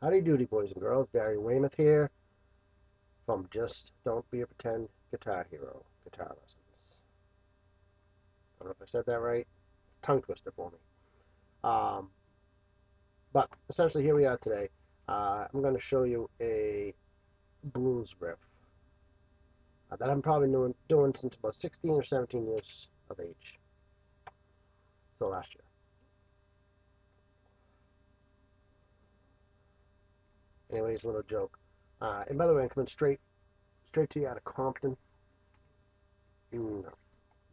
Howdy doody, boys and girls. Barry Weymouth here from Just Don't Be a Pretend Guitar Hero Guitar Lessons. I don't know if I said that right. Tongue twister for me. Um, but essentially, here we are today. I'm going to show you a blues riff that I'm probably doing since about 16 or 17 years of age. So last year. Anyways, a little joke. And by the way, I'm coming straight to you out of Compton. No,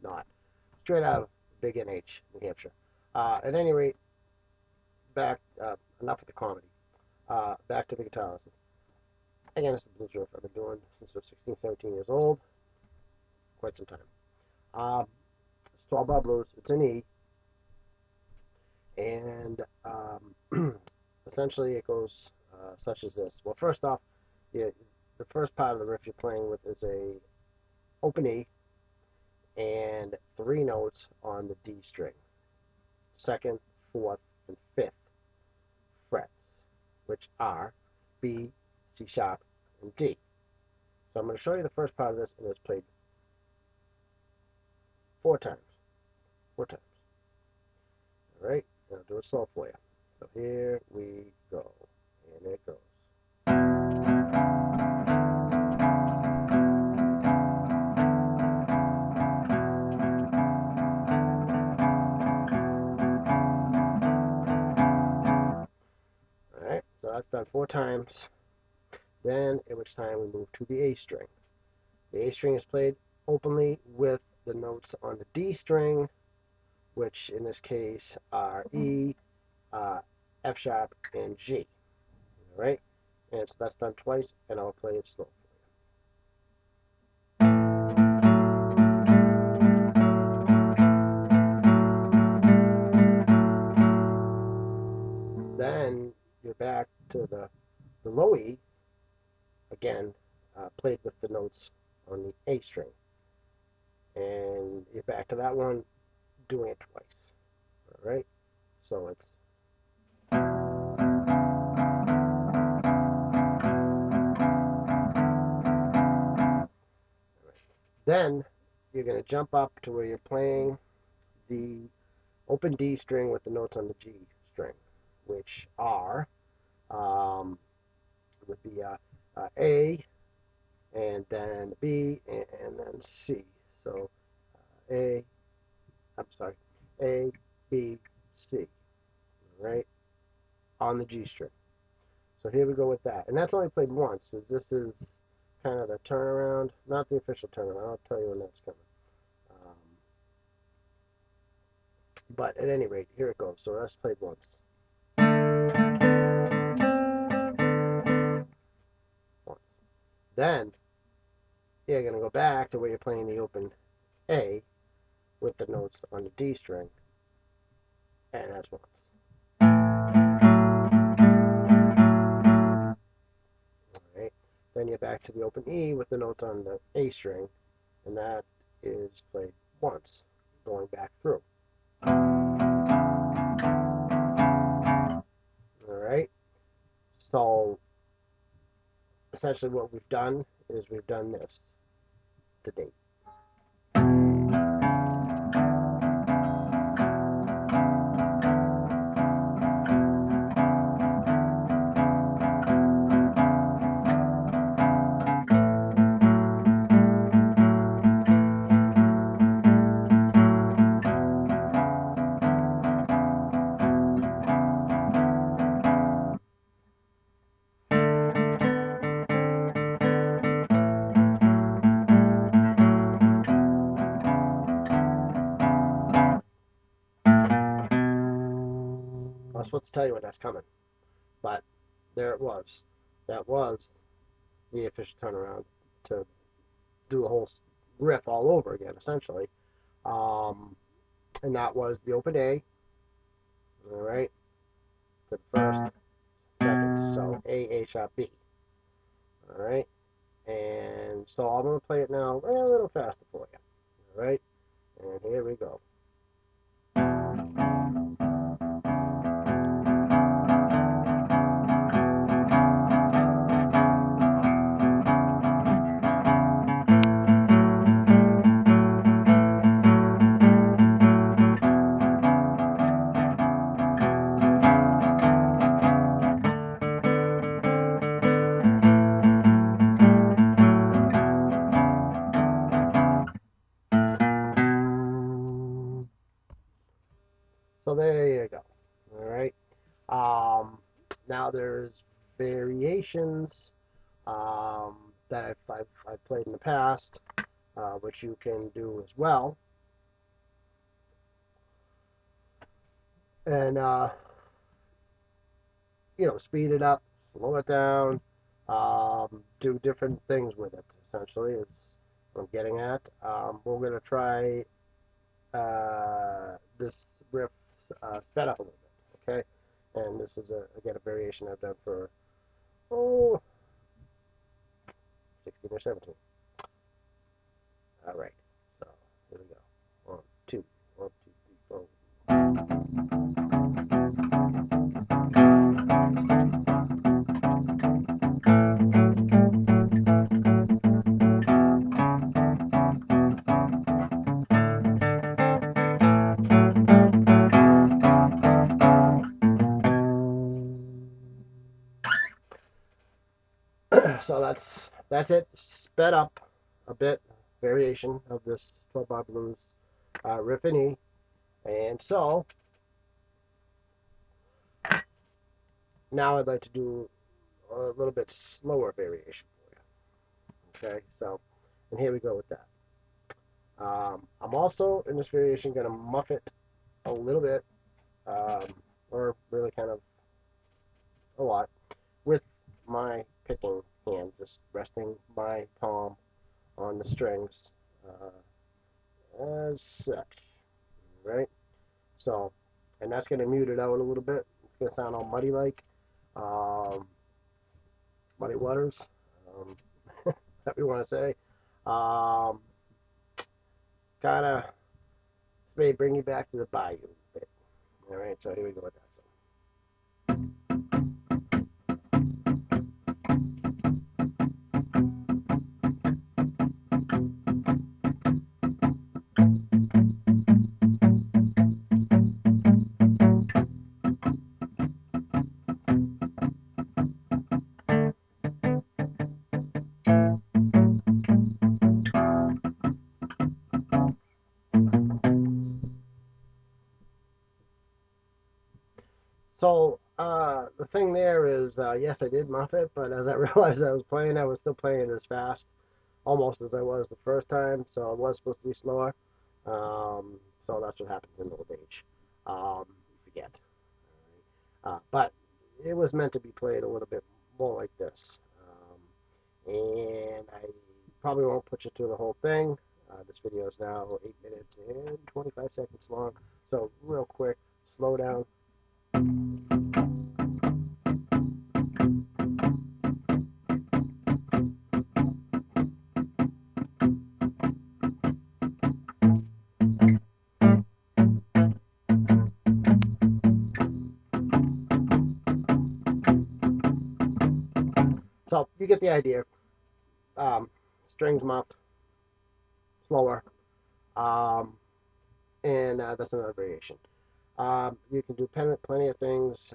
not straight out of Big NH, New Hampshire. At any rate, back enough of the comedy. Back to the guitar lessons. Again, it's the blues riff I've been doing since I was 16, 17 years old. Quite some time. It's 12 bar blues. It's in E. And essentially it goes such as this. Well, first off, the first part of the riff you're playing with is a open E and 3 notes on the D string. Second, fourth, and fifth frets, which are B, C sharp, and D. So I'm going to show you the first part of this, and it's played 4 times. 4 times. All right, I'll do it slow for you. So here we go, and it goes. All right, so that's done 4 times. Then, at which time we move to the A string. The A string is played openly with the notes on the D string, which in this case are E, F sharp, and G. All right, and so that's done twice, and I'll play it slow. Then you're back to the low E, again, played with the notes on the A string. And you're back to that one, doing it twice. All right, so it's. Then you're going to jump up to where you're playing the open D string with the notes on the G string, which are would be A, and then B, and then C. So A, I'm sorry, A, B, C, all right, on the G string. So here we go with that. And that's only played once. So this is kind of the turnaround, not the official turnaround. I'll tell you when that's coming. But at any rate, here it goes. So that's played once. Once. Then you're going to go back to where you're playing the open A with the notes on the D string. And that's once. Alright. Then you're back to the open E with the notes on the A string. And that is played once, going back through. Alright. So essentially what we've done is we've done this to date. I was supposed to tell you when that's coming, but there it was. That was the official turnaround to do the whole riff all over again, essentially. And that was the open A, all right, the first, second, so A sharp, B, all right. And so I'm going to play it now a little faster for you, all right. And here we go. All right. Now there's variations that I've played in the past, which you can do as well. And speed it up, slow it down, do different things with it. Essentially, is what I'm getting at. We're gonna try this riff sped up a little bit, okay? And this is again a variation I've done for 16 or 17. All right, so here we go. One, two, one, two, three, four. So that's it. Sped up a bit, variation of this 12-bar blues riff in E. And so now I'd like to do a little bit slower variation for you. Okay, so and here we go with that. I'm also in this variation going to muff it a little bit, um, or really kind of a lot, with my picking hand, just resting my palm on the strings as such, right? So, and that's going to mute it out a little bit. It's going to sound all muddy like, um, muddy waters, um, whatever you want to say. Um, kind of, this may bring you back to the bayou a bit. All right, so here we go with that. So. So the thing there is, yes, I did muff it, but as I realized I was playing, I was still playing as fast, almost as I was the first time. So it was supposed to be slower. So that's what happens in old age. You forget. But it was meant to be played a little bit more like this. And I probably won't put you through the whole thing. This video is now 8 minutes and 25 seconds long. So real quick, slow down. So you get the idea. Strings muffed, slower, um, and that's another variation. You can do plenty of things,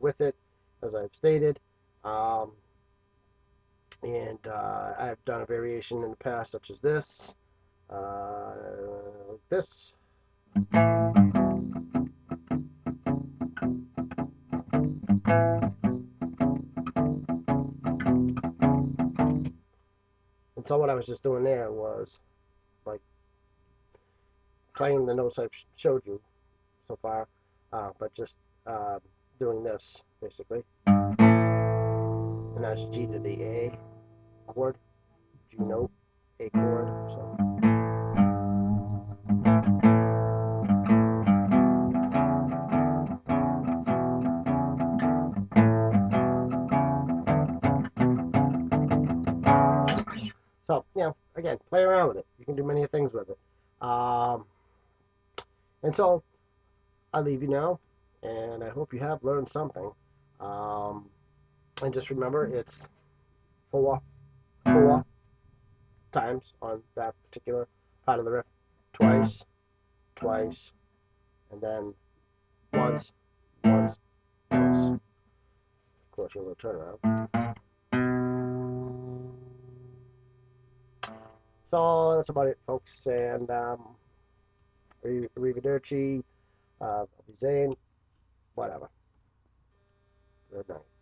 with it, as I've stated. Um, and I've done a variation in the past, such as this, this. And so what I was just doing there was like playing the notes I've showed you so far, but just doing this basically. And that's G to the A chord, G note, A chord. So, again, play around with it. You can do many things with it. And so I leave you now, and I hope you have learned something. And just remember, it's four times on that particular part of the riff. Twice, twice, and then once, once, once. Of course, your little turnaround. So that's about it, folks. And arrivederci. I'll be Zane. Whatever. Good night.